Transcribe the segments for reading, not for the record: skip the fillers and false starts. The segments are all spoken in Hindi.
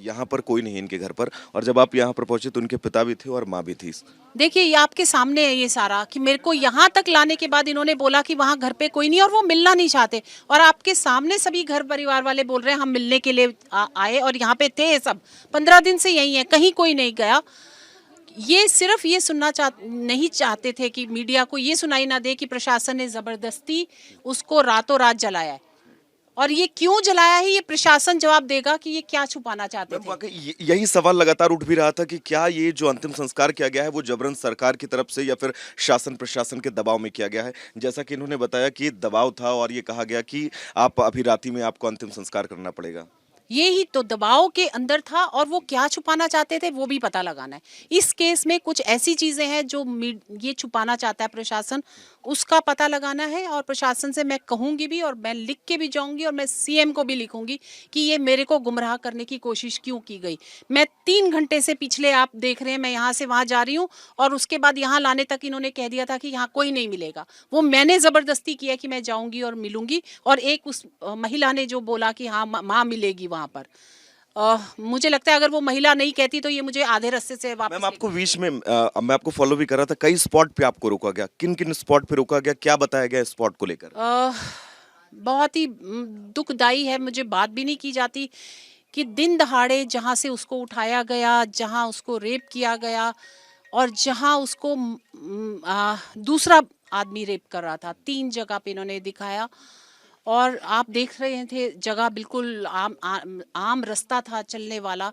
यहाँ पर कोई नहीं इनके घर पर, और जब आप यहाँ पर पहुंचे तो उनके पिता भी थे और माँ भी थी। देखिए ये आपके सामने है ये सारा, कि मेरे को यहाँ तक लाने के बाद इन्होंने बोला कि वहाँ घर पे कोई नहीं, और वो मिलना नहीं चाहते, और आपके सामने सभी घर परिवार वाले बोल रहे हैं हम मिलने के लिए आए, और यहाँ पे थे सब 15 दिन से यही है, कहीं कोई नहीं गया। ये सिर्फ ये सुनना नहीं चाहते थे कि मीडिया को ये सुनाई ना दे कि प्रशासन ने जबरदस्ती उसको रातों रात जलाया है, और ये क्यों जलाया है ये प्रशासन जवाब देगा कि ये क्या छुपाना चाहते थे। यही सवाल लगातार उठ भी रहा था कि क्या ये जो अंतिम संस्कार किया गया है वो जबरन सरकार की तरफ से या फिर शासन प्रशासन के दबाव में किया गया है। जैसा कि इन्होंने बताया कि दबाव था और ये कहा गया कि आप अभी रात में आपको अंतिम संस्कार करना पड़ेगा। ये ही तो दबाव के अंदर था, और वो क्या छुपाना चाहते थे वो भी पता लगाना है। इस केस में कुछ ऐसी चीजें हैं जो ये छुपाना चाहता है प्रशासन, उसका पता लगाना है। और प्रशासन से मैं कहूंगी भी, और मैं लिख के भी जाऊंगी, और मैं सीएम को भी लिखूंगी कि ये मेरे को गुमराह करने की कोशिश क्यों की गई। मैं 3 घंटे से पिछले आप देख रहे हैं मैं यहाँ से वहाँ जा रही हूँ, और उसके बाद यहाँ लाने तक इन्होंने कह दिया था कि यहाँ कोई नहीं मिलेगा। वो मैंने जबरदस्ती किया कि मैं जाऊंगी और मिलूंगी, और एक उस महिला ने जो बोला कि हाँ माँ मिलेगी वहाँ पर। मुझे लगता है अगर वो महिला नहीं कहती तो ये मुझे आधे रास्ते से वापस। मैम आपको बीच में मैं आपको फॉलो भी कर रहा था, कई स्पॉट पे आपको रोका गया, किन किन स्पॉट पे रोका गया, क्या बताया गया स्पॉट को लेकर? बहुत ही दुखदाई है, मुझे बात भी नहीं की जाती कि दिन दहाड़े जहाँ से उसको उठाया गया, जहाँ उसको रेप किया गया, और जहाँ उसको दूसरा आदमी रेप कर रहा था, 3 जगह पे इन्होंने दिखाया। और आप देख रहे थे जगह बिल्कुल आम रास्ता था चलने वाला,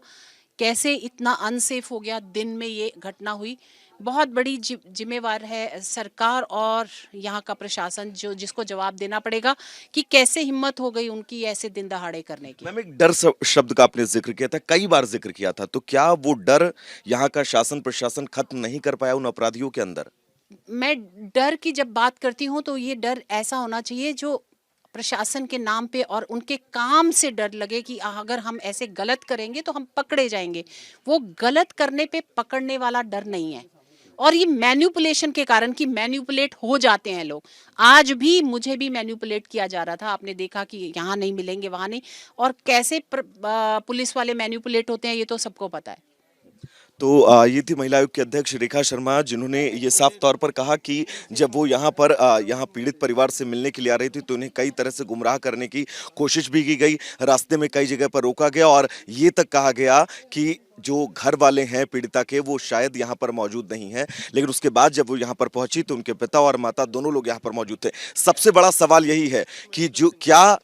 कैसे इतना अनसेफ हो गया। दिन में ये घटना हुई। बहुत बड़ी जिम्मेवार है सरकार और यहाँ का प्रशासन, जो जिसको जवाब देना पड़ेगा कि कैसे हिम्मत हो गई उनकी ऐसे दिन दहाड़े करने की। मैम एक डर शब्द का आपने जिक्र किया था, कई बार जिक्र किया था, तो क्या वो डर यहाँ का शासन प्रशासन खत्म नहीं कर पाया उन अपराधियों के अंदर? मैं डर की जब बात करती हूँ तो ये डर ऐसा होना चाहिए जो प्रशासन के नाम पे और उनके काम से डर लगे कि अगर हम ऐसे गलत करेंगे तो हम पकड़े जाएंगे। वो गलत करने पे पकड़ने वाला डर नहीं है, और ये मैन्युपुलेशन के कारण कि मैन्युपुलेट हो जाते हैं लोग। आज भी मुझे भी मैन्युपुलेट किया जा रहा था, आपने देखा कि यहाँ नहीं मिलेंगे वहाँ नहीं, और कैसे पुलिस वाले मैन्युपुलेट होते हैं ये तो सबको पता है। तो ये थी महिला आयोग की अध्यक्ष रेखा शर्मा, जिन्होंने ये साफ तौर पर कहा कि जब वो यहाँ पर यहाँ पीड़ित परिवार से मिलने के लिए आ रही थी तो उन्हें कई तरह से गुमराह करने की कोशिश भी की गई, रास्ते में कई जगह पर रोका गया, और ये तक कहा गया कि जो घर वाले हैं पीड़िता के वो शायद यहाँ पर मौजूद नहीं है। लेकिन उसके बाद जब वो यहाँ पर पहुंची तो उनके पिता और माता दोनों लोग यहाँ पर मौजूद थे। सबसे बड़ा सवाल यही है कि जो क्या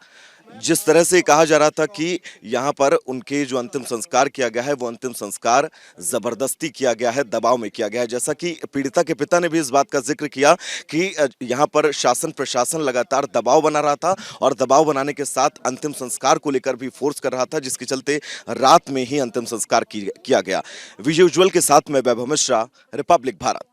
जिस तरह से कहा जा रहा था कि यहाँ पर उनके जो अंतिम संस्कार किया गया है वो अंतिम संस्कार जबरदस्ती किया गया है, दबाव में किया गया है। जैसा कि पीड़िता के पिता ने भी इस बात का जिक्र किया कि यहाँ पर शासन प्रशासन लगातार दबाव बना रहा था, और दबाव बनाने के साथ अंतिम संस्कार को लेकर भी फोर्स कर रहा था, जिसके चलते रात में ही अंतिम संस्कार किया गया। विजय उज्ज्वल के साथ मैं वैभव मिश्रा, रिपब्लिक भारत।